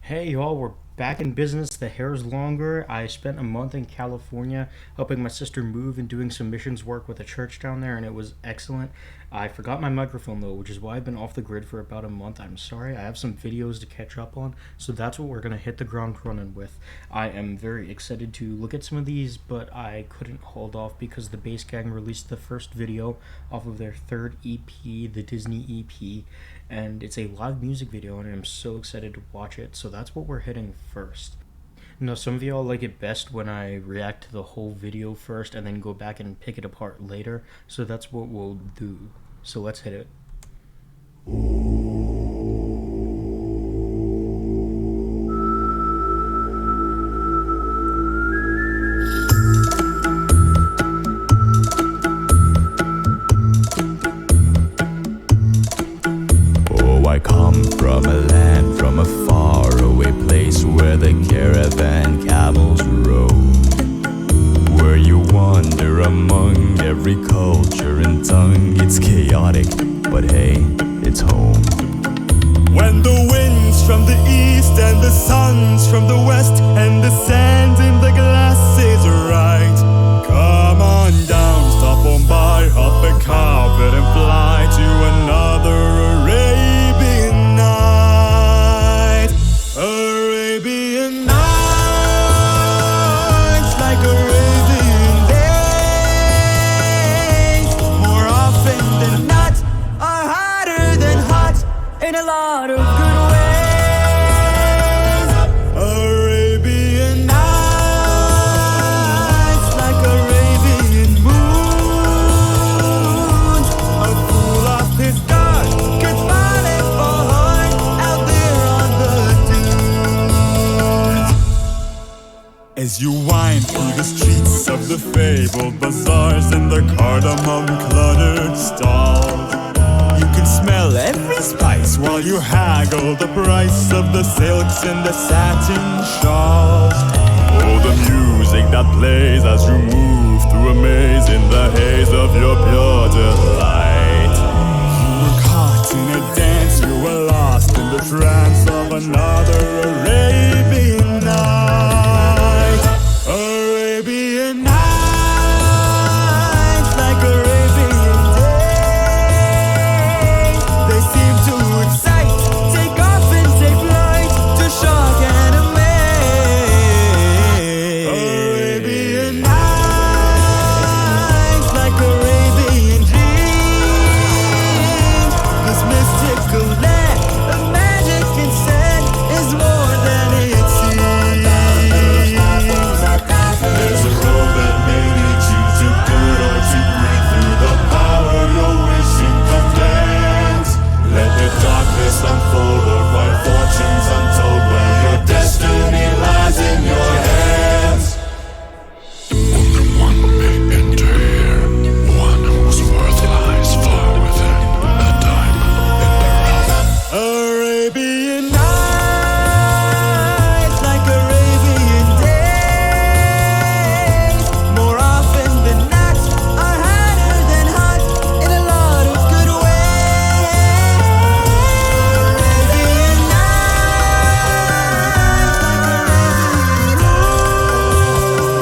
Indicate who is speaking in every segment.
Speaker 1: Hey y'all, we're back in business. The hair's longer. I spent a month in California helping my sister move and doing some missions work with a church down there, and it was excellent. I forgot my microphone though, which is why I've been off the grid for about a month. I'm sorry. I have some videos to catch up on, so that's what we're gonna hit the ground running with. I am very excited to look at some of these, but I couldn't hold off because the Bass Gang released the first video off of their third EP, the Disney EP, and it's a live music video, and I'm so excited to watch it. So that's what we're hitting first. Now, some of y'all like it best when I react to the whole video first and then go back and pick it apart later, so that's what we'll do. So let's hit it.
Speaker 2: Oh, I come from a land, from a faraway place where the caravan camels roam, where you wander among every culture and tongue. It's chaotic, but hey, it's home. When the winds from the east and the suns from the west and the sand in the glass is right, come on down, stop on by, hop a carpet and fly to another Arabian night. Arabian nights, like Arabian days, more often than not are hotter than hot in a lot of good ways. Arabian nights, like Arabian moons, a fool off his guard could fall and fall hard out there on the dunes. As you wind through the streets of the fabled bazaars and the cardamom cluttered stalls, you can smell every spice while you haggle the price of the silks and the satin shawls. Oh, the music that plays as you move through a maze in the haze of your pure delight. You were caught in a dance, you were lost in the trance of another Arabian night. Arabian nights, like Arabian days, they seem to excite, take off and take flight to shock and amaze. Arabian nights, like Arabian dreams, this mystical land of magic and scent is more than it seems. There's a road that may lead you to good or to great through the power your wishing commands. Let the darkness unfold or find fortunes untold when your destiny lies in your hands.
Speaker 3: Only one may enter here, one whose worth lies far within the diamond in the rough.
Speaker 2: Arabian nights, like Arabian days, more often than not are hotter than hot in a lot of good ways. Arabian nights, like Arabian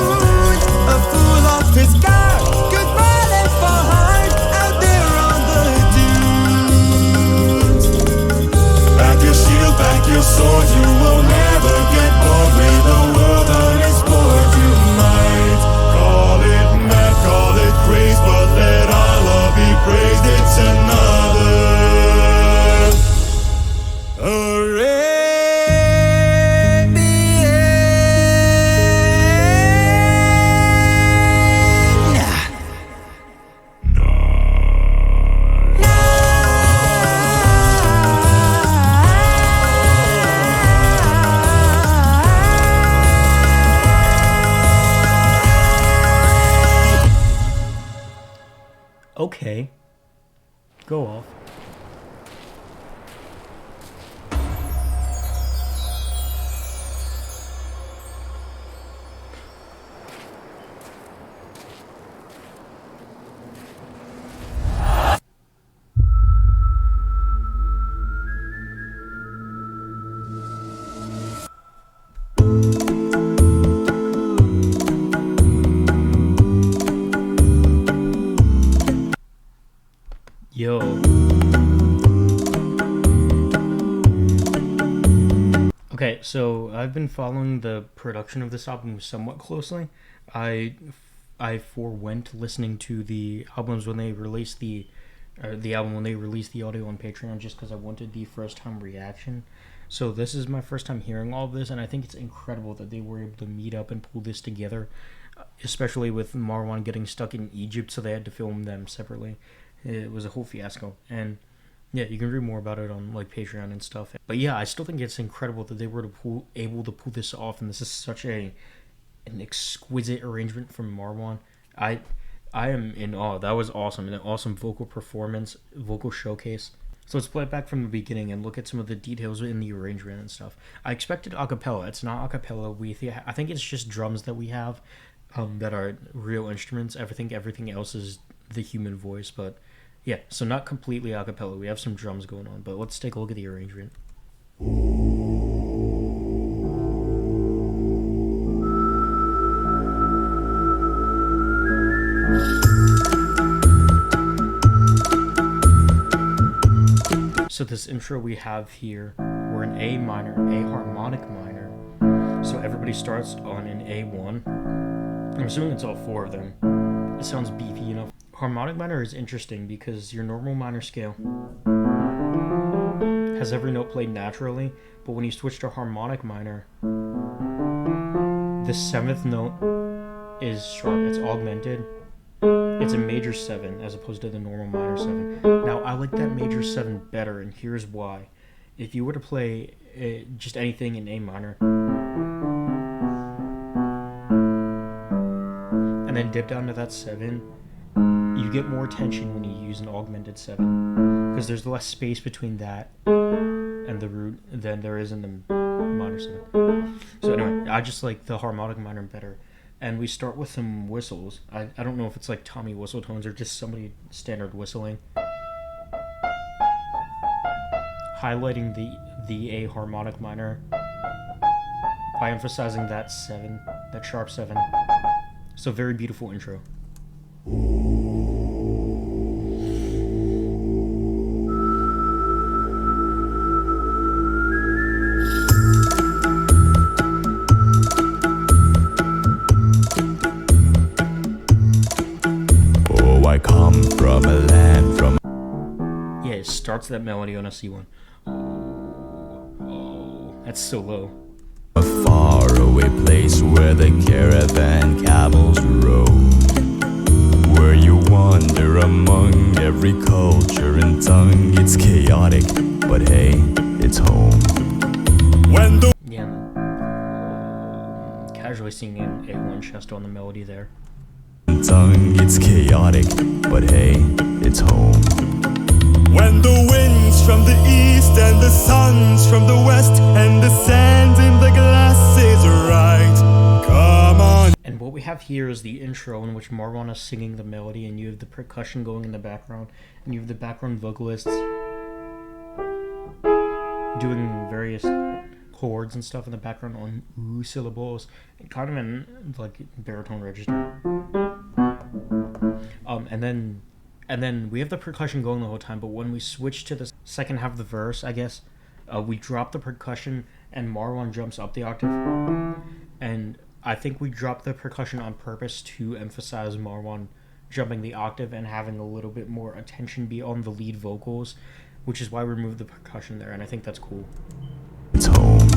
Speaker 2: moons, a fool off his guard could fall and fall hard out there on the dunes. Back your shield, back your sword, you will never get bored. May the world on its board tonight. Call it mad, call it craze, but let Allah be praised. It's another
Speaker 1: Okay, go off. Yo. Okay, so I've been following the production of this album somewhat closely. I forewent listening to the albums when they released the album when they released the audio on Patreon just because I wanted the first time reaction. So this is my first time hearing all of this, and I think it's incredible that they were able to meet up and pull this together, especially with Marwan getting stuck in Egypt, so they had to film them separately. It was a whole fiasco, and yeah, you can read more about it on like Patreon and stuff. But yeah, I still think it's incredible that they were able to pull this off, and this is such an exquisite arrangement from Marwan. I am in awe. That was awesome. An awesome vocal performance, vocal showcase. So let's play it back from the beginning and look at some of the details in the arrangement and stuff. I expected acapella. It's not acapella. I think it's just drums that we have that are real instruments. I think everything else is the human voice, but yeah, so not completely acapella. We have some drums going on, but let's take a look at the arrangement. So this intro we have here, we're in A minor, A harmonic minor. So everybody starts on an A1. I'm assuming it's all four of them. It sounds beefy, you know. Harmonic minor is interesting because your normal minor scale has every note played naturally, but when you switch to harmonic minor, the seventh note is sharp, it's augmented. It's a major 7 as opposed to the normal minor 7. Now, I like that major 7 better, and here's why. If you were to play just anything in A minor, and then dip down to that 7, you get more tension when you use an augmented 7, because there's less space between that and the root than there is in the minor 7. So anyway, I just like the harmonic minor better. And we start with some whistles. I don't know if it's like Tommy whistle tones or just somebody standard whistling. Highlighting the A harmonic minor by emphasizing that 7, that sharp 7. So very beautiful intro.
Speaker 2: I come from a land from...
Speaker 1: Yeah, it starts that melody on a C1. Oh, that's so low.
Speaker 2: A faraway place where the caravan camels roam, where you wander among every culture and tongue. It's chaotic, but hey, it's home. When the
Speaker 1: Yeah, casually singing A1 chest on the melody there.
Speaker 2: tongue, it's chaotic, but hey, it's home. When the winds from the east and the suns from the west and the sand in the glass is right, come on.
Speaker 1: And what we have here is the intro in which Marwan is singing the melody, and you have the percussion going in the background, and you have the background vocalists doing various chords and stuff in the background on ooh syllables, and kind of in like baritone register. And then we have the percussion going the whole time, but when we switch to the second half of the verse, I guess, we drop the percussion and Marwan jumps up the octave. And I think we dropped the percussion on purpose to emphasize Marwan jumping the octave and having a little bit more attention be on the lead vocals, which is why we removed the percussion there, and I think that's cool.
Speaker 2: It's home.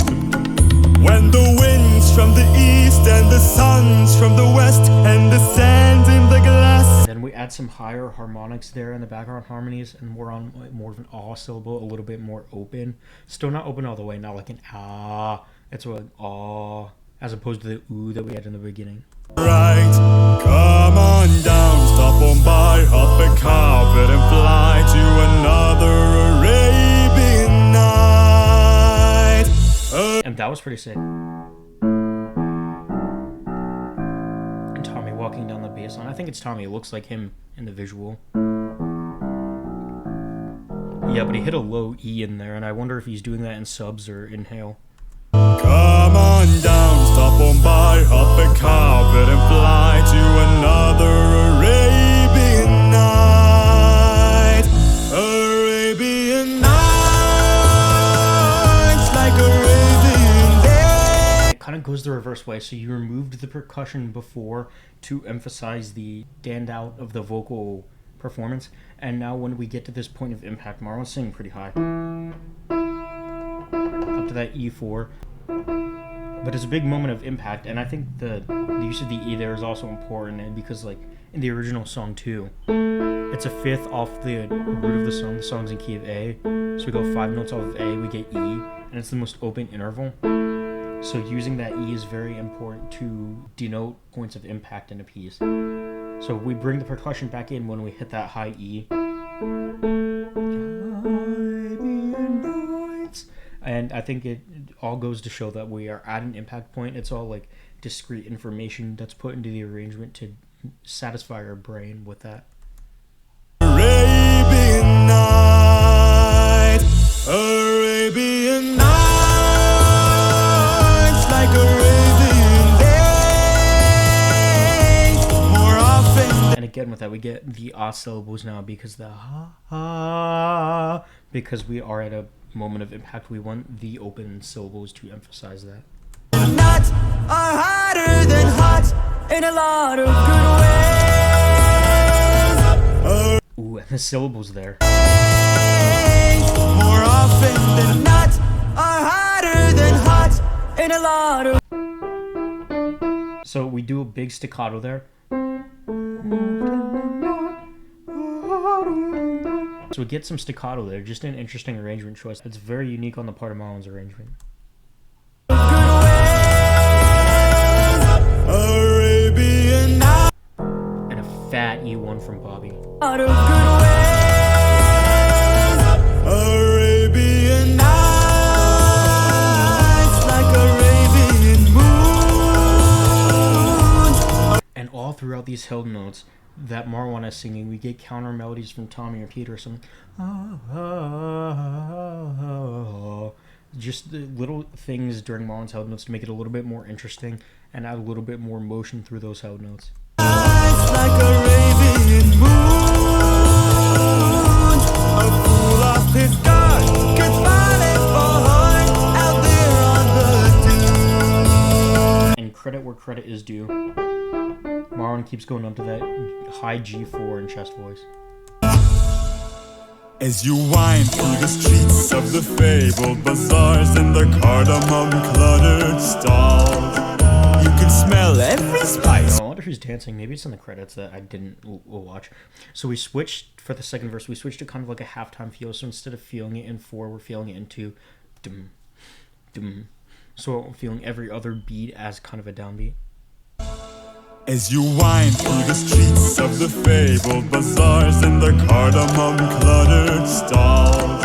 Speaker 2: When the winds from the east and the suns from the west and the sand in the glass.
Speaker 1: Then we add some higher harmonics there in the background harmonies, and we're on more of an ah syllable, a little bit more open. Still not open all the way, not like an ah. It's like ah, as opposed to the ooh that we had in the beginning.
Speaker 2: Right, come on down, stop on by, hop a carpet and fly to another Arabian night.
Speaker 1: And that was pretty sick. And Tommy walking down the bass line. I think it's Tommy. It looks like him in the visual. Yeah, but he hit a low E in there, and I wonder if he's doing that in subs or inhale.
Speaker 2: Come on down. Bombay, hop a carpet and fly to another Arabian night. Arabian nights like Arabian day.
Speaker 1: It kind of goes the reverse way. So you removed the percussion before to emphasize the standout of the vocal performance, and now when we get to this point of impact, Marlon's singing pretty high up to that E4, but it's a big moment of impact. And I think the use of the E there is also important, and because like in the original song too, it's a fifth off the root of the song. The song's in key of A, so we go 5 notes off of A, we get E, and it's the most open interval. So using that E is very important to denote points of impact in a piece. So we bring the percussion back in when we hit that high E. And I think it all goes to show that we are at an impact point. It's all like discrete information that's put into the arrangement to satisfy our brain with that.
Speaker 2: Arabian night, Arabian nights like Arabian days. More often.
Speaker 1: And again with that we get the ah syllables now because the ha, because we are at a moment of impact. We want the open syllables to emphasize that.
Speaker 2: Nuts are hotter than hot in a lot of good ways.
Speaker 1: Ooh, and the syllables there.
Speaker 2: More often than not are hotter than hot in a lot of.
Speaker 1: So we do a big staccato there. So we get some staccato there, just an interesting arrangement choice. It's very unique on the part of Marlon's arrangement.
Speaker 2: Arabian night.
Speaker 1: And a fat E1 from Bobby.
Speaker 2: Arabian nights like Arabian moons.
Speaker 1: And all throughout these held notes that Marwan is singing, we get counter melodies from Tommy or Peter or something. Just the little things during Marwan's held notes to make it a little bit more interesting and add a little bit more motion through those held notes.
Speaker 2: Like Arabian moons, a fool off his guard could find it behind out there on the dune.
Speaker 1: And credit where credit is due. Marwan keeps going up to that high G4 in chest voice.
Speaker 2: As you wind through the streets of the fabled bazaars and the cardamom cluttered stalls, you can smell every spice.
Speaker 1: I wonder who's dancing. Maybe it's in the credits that I didn't watch. So we switched for the second verse. We switched to kind of like a halftime feel. So instead of feeling it in 4, we're feeling it in 2. Dum, dum. So I'm feeling every other beat as kind of a downbeat.
Speaker 2: As you wind through the streets of the fabled bazaars and the cardamom cluttered stalls,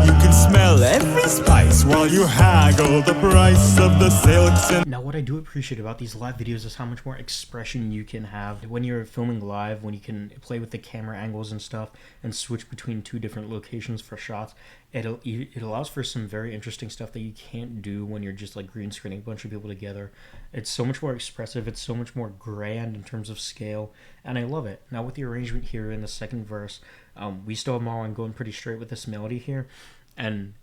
Speaker 2: you can smell every spice while you haggle the price of the silks and.
Speaker 1: Now what I do appreciate about these live videos is how much more expression you can have when you're filming live, when you can play with the camera angles and stuff and switch between 2 different locations for shots. It allows for some very interesting stuff that you can't do when you're just like green screening a bunch of people together. It's so much more expressive, it's so much more grand in terms of scale, and I love it. Now with the arrangement here in the second verse, we still have Marwan going pretty straight with this melody here, and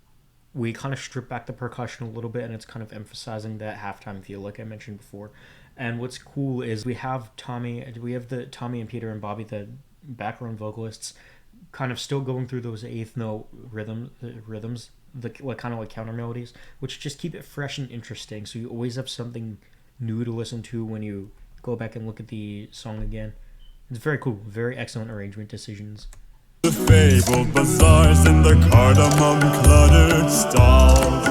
Speaker 1: we kind of strip back the percussion a little bit, and it's kind of emphasizing that halftime feel like I mentioned before. And what's cool is we have Tommy and Peter and Bobby, the background vocalists, kind of still going through those eighth note rhythms, the kind of like counter melodies, which just keep it fresh and interesting. So you always have something new to listen to when you go back and look at the song again. It's very cool, very excellent arrangement decisions.
Speaker 2: The fabled bazaars and the cardamom cluttered stalls,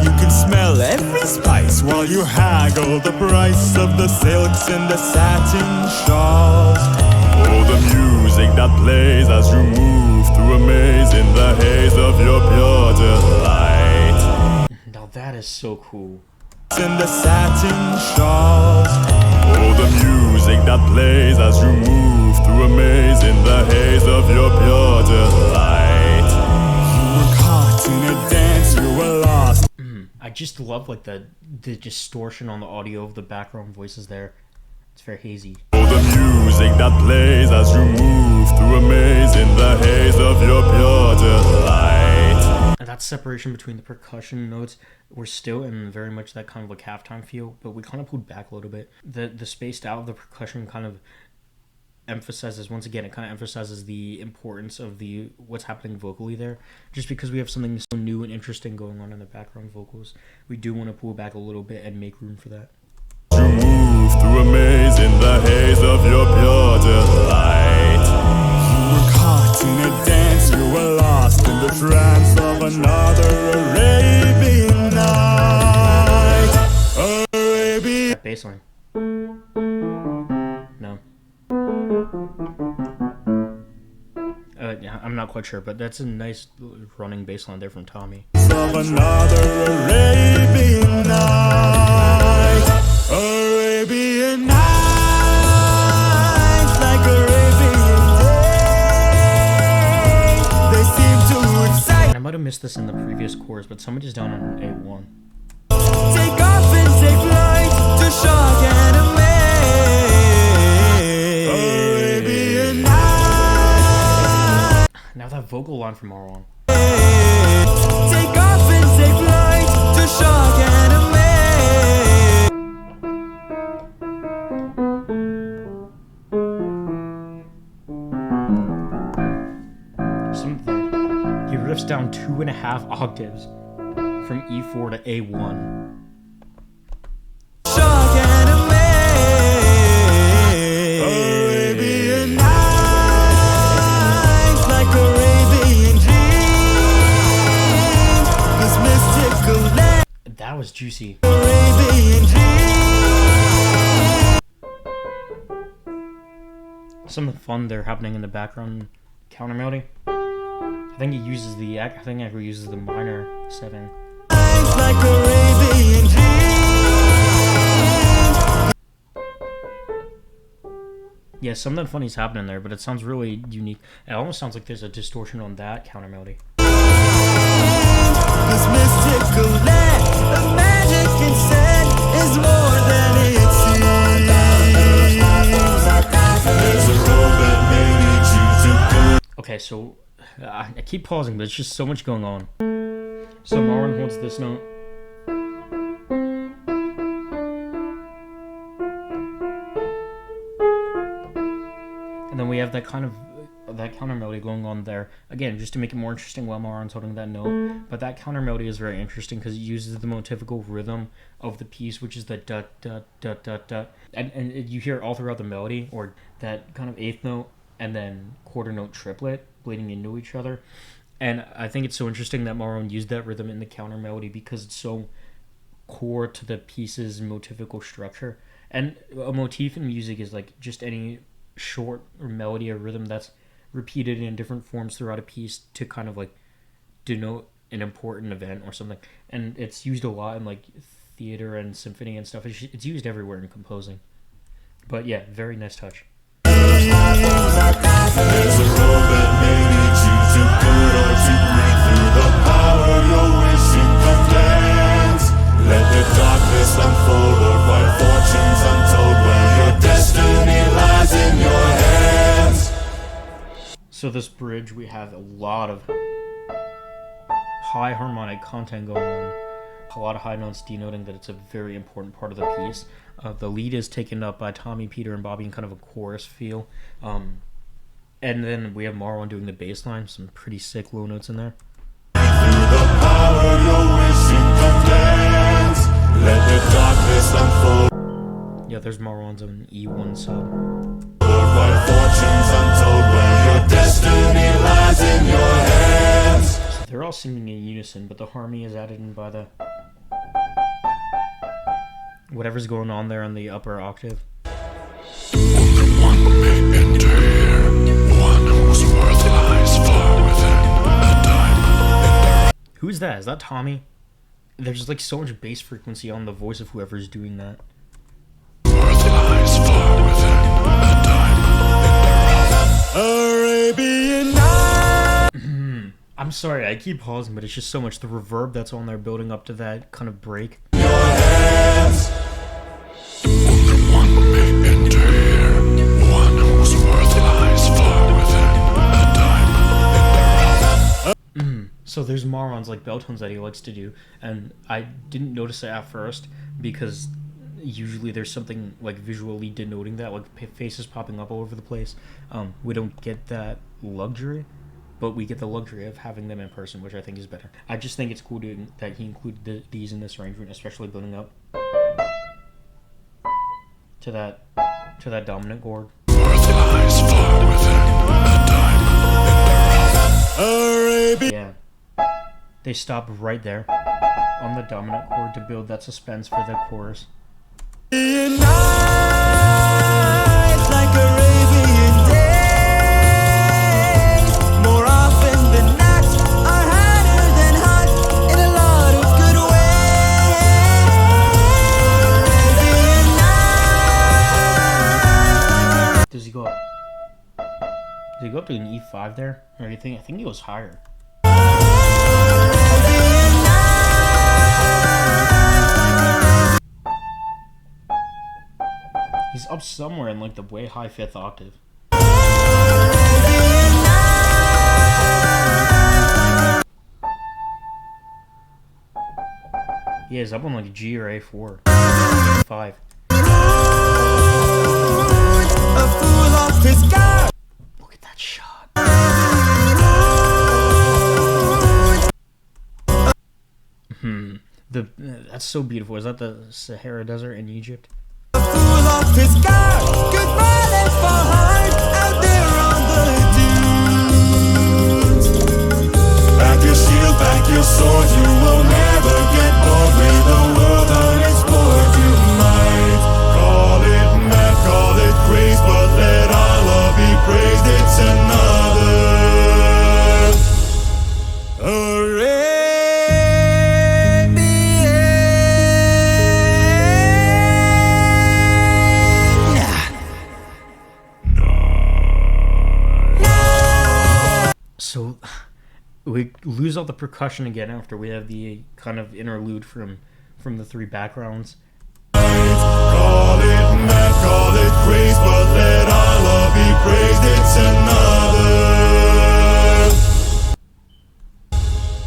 Speaker 2: you can smell every spice while you haggle the price of the silks and the satin shawls. Oh, the music that plays as you move through a maze in the haze of your pure delight.
Speaker 1: Now that is so cool.
Speaker 2: And the satin shawls. Oh, the music that plays as you move through a maze in the haze of your pure delight. You were caught in a dance, you were lost.
Speaker 1: I I just love like the distortion on the audio of the background voices there. It's very hazy.
Speaker 2: The music that plays as you move through a maze in the haze of your pure delight.
Speaker 1: And that separation between the percussion notes, we're still in very much that kind of like halftime feel, but we kind of pulled back a little bit. The spaced out of the percussion kind of emphasizes, once again, it kind of emphasizes the importance of the what's happening vocally there. Just because we have something so new and interesting going on in the background vocals, we do want to pull back a little bit and make room for that.
Speaker 2: You move through a maze in the haze of your pure delight. You were caught in a dance, you were lost in the trance of another Arabian night. Arabian.
Speaker 1: That bass line. No. Yeah, I'm not quite sure, but that's a nice running bass line there from Tommy.
Speaker 2: Of another Arabian night. Arabian nights, like Arabian days, they seem to excite.
Speaker 1: I might have missed this in the previous chorus, but somebody's down on A1.
Speaker 2: Take off and take flight to shock and amaze. Arabian nights.
Speaker 1: Now that vocal line from Marwan.
Speaker 2: Take off and take flight to shock and amaze.
Speaker 1: He riffs down 2.5 octaves from E4 to A1.
Speaker 2: Shock and amaze. Arabian nights, like Arabian dreams. This mystical land.
Speaker 1: That was juicy.
Speaker 2: Arabian dreams.
Speaker 1: Some fun there happening in the background counter melody. I think he uses the minor 7.
Speaker 2: Like Arabian dreams.
Speaker 1: Yeah, something funny's happening there, but it sounds really unique. It almost sounds like there's a distortion on that counter melody.
Speaker 2: This mystical land of magic and scent is more than it seems. There's a road that may lead you to good.
Speaker 1: Okay, so I keep pausing, but it's just so much going on. So Marwan holds this note. And then we have that kind of that counter melody going on there again, just to make it more interesting while Marwan's holding that note. But that counter melody is very interesting because it uses the motivical rhythm of the piece, which is the da da da da da, and you hear it all throughout the melody, or that kind of eighth note and then quarter note triplet bleeding into each other. And I think it's so interesting that Marwan used that rhythm in the counter melody because it's so core to the piece's motivical structure. And a motif in music is like just any short or melody or rhythm that's repeated in different forms throughout a piece to kind of like denote an important event or something. And it's used a lot in like theater and symphony and stuff. It's used everywhere in composing. But yeah, very nice touch.
Speaker 2: There's a road that may lead you to good or to great through the power your wishing commands. Let the darkness unfold or find fortunes untold where your destiny lies in your hands.
Speaker 1: So this bridge, we have a lot of high harmonic content going on. A lot of high notes denoting that it's a very important part of the piece. The lead is taken up by Tommy, Peter, and Bobby in kind of a chorus feel. And then we have Marwan doing the bass line, some pretty sick low notes in there.
Speaker 2: Through the power your wishing commands, let the darkness unfold.
Speaker 1: Yeah, there's Marwan's own E1 sub.
Speaker 2: Lord, by fortunes untold where your destiny lies in your hands.
Speaker 1: So they're all singing in unison, but the harmony is added in by the whatever's going on there on the upper octave.
Speaker 3: Only one may enter, one whose worth lies far within the diamond.
Speaker 1: Who's that? Is that Tommy? There's like so much bass frequency on the voice of whoever's doing that.
Speaker 3: Worth lies far within the diamond.
Speaker 2: Arabian night.
Speaker 1: I'm sorry, I keep pausing, but it's just so much the reverb that's on there building up to that kind of break.
Speaker 3: Only one may enter, one whose worth lies far within a diamond in the rough.
Speaker 1: So there's Marwan's like bell tones that he likes to do, and I didn't notice it at first because usually there's something like visually denoting that, like faces popping up all over the place. We don't get that luxury, but we get the luxury of having them in person, which I think is better. I just think it's cool that he included these in this arrangement, especially building up to that dominant chord.
Speaker 3: Worth lies far within a diamond in the rough.
Speaker 1: Yeah, they stop right there on the dominant chord to build that suspense for the chorus.
Speaker 2: Nights like Arabian days, more often than not, are hotter than hot in a lot of good ways.
Speaker 1: Does he go up? Does he go up to an E5 there? Or do you think? I think he goes higher. He's up somewhere in like the way high 5th octave. Yeah, he's up on like a G or A4. 5. Look at that shot. That's so beautiful. Is that the Sahara Desert in Egypt?
Speaker 2: Off his guard, goodbye left for heart out there on the dunes. Back your shield, back your sword, you will never get bored with the world unexplored. You might call it mad, call it grace, but let Allah be praised. It's another
Speaker 1: So we lose all the percussion again after we have the kind of interlude from the 3 backgrounds.
Speaker 2: Call it mad, call it grace, but let Allah be praised. It's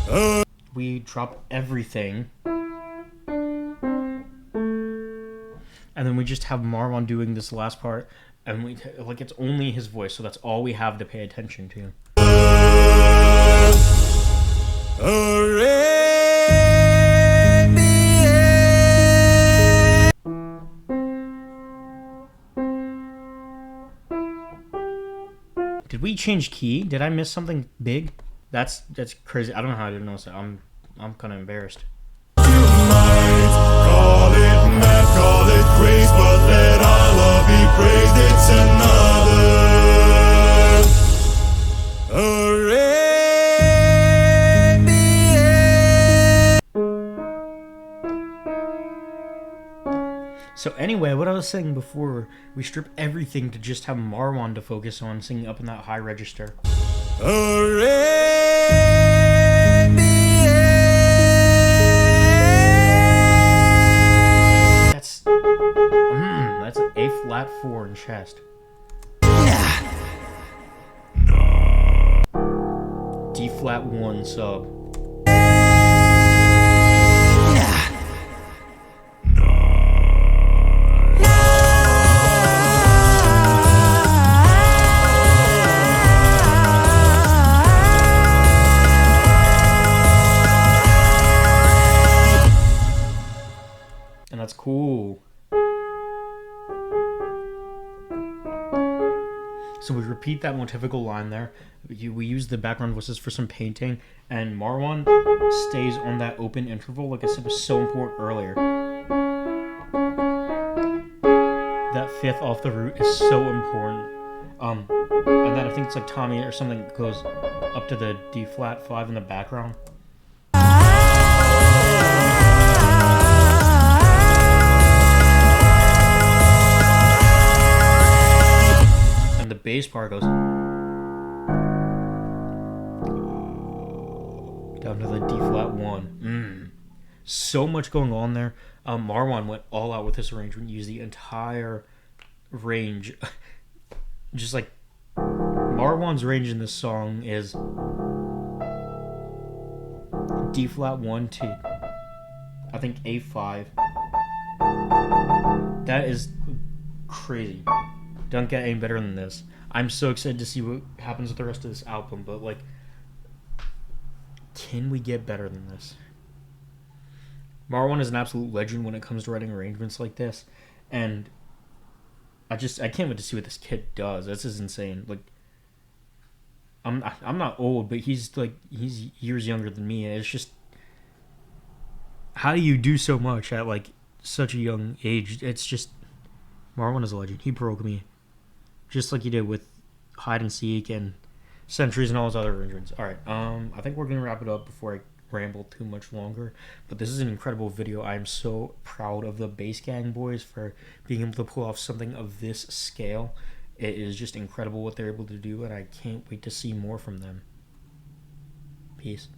Speaker 2: another.
Speaker 1: We drop everything. And then we just have Marwan doing this last part, and we like it's only his voice, so that's all we have to pay attention to. Did we change key? Did I miss something big? That's crazy. I don't know how I didn't notice that. I'm kind of embarrassed.
Speaker 2: Call it mad, call it grace, but let Allah be praised. It's another.
Speaker 1: So anyway, what I was saying before, we strip everything to just have Marwan to focus on singing up in that high register. That's an A flat 4 in chest. D flat 1 sub. And that's cool. So we repeat that motivical line there. We use the background voices for some painting, and Marwan stays on that open interval, like I said, was so important earlier. That 5th off the root is so important. And then I think it's like Tommy or something goes up to the D flat 5 in the background. And the bass part goes. down to the D flat 1. So much going on there. Marwan went all out with this arrangement, used the entire range. Just like Marwan's range in this song is D flat 1 to I think A5. That is crazy. Don't get any better than this. I'm so excited to see what happens with the rest of this album, but like, can we get better than this? Marwan is an absolute legend when it comes to writing arrangements like this, and I can't wait to see what this kid does. This is insane. Like, I'm not old, but he's years younger than me, and it's just, how do you do so much at like such a young age? It's just, Marwan is a legend. He broke me, just like he did with Hide and Seek and Centuries and all his other arrangements. All right, I think we're gonna wrap it up before I ramble too much longer. But this is an incredible video. I am so proud of the Bass Gang boys for being able to pull off something of this scale. It is just incredible what they're able to do, and I can't wait to see more from them. Peace.